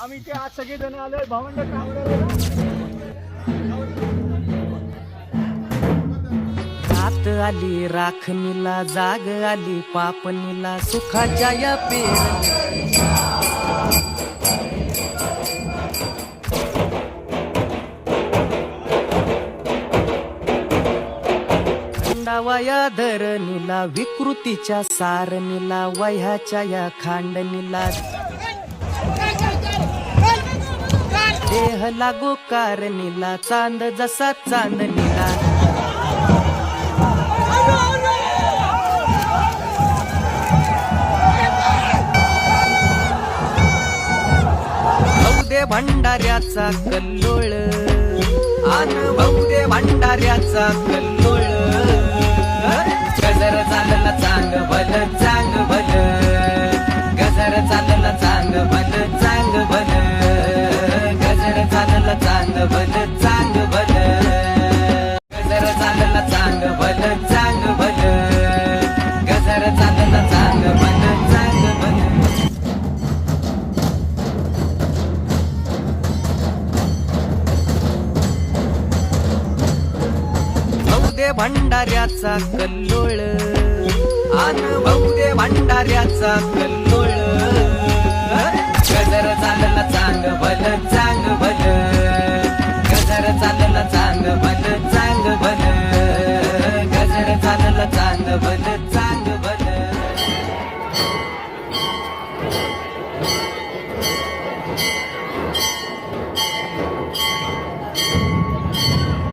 आम्ही ते आज सगळे जण आलोय भावंड रात आली राखणीला, जाग आली पापणीला, सुखाच्या या वया धरणीला, विकृतीच्या सारणीला, वह्याच्या या खांडणीला, देह लागो कारणीला, चांद जसा चांदणीला, भाऊदे भंडाऱ्याचा कल्लोळ, आन भाऊदे भंडाऱ्याचा कल्लोळ, गजर चालला चांग भल चांग भल, गजर चालला चांग भल चांग भल, गजर चालला चांग भल चांग भल, गजर चालला चांग भल चांग भल, गजर चालला चांग भल चांग भल. भाऊदे भंडाऱ्याचा कल्लोळ, आन भाऊदे भंडाऱ्याचा कल्लोळ, गजर चालला चांग भल चांग भल, गजर चालला चांग भल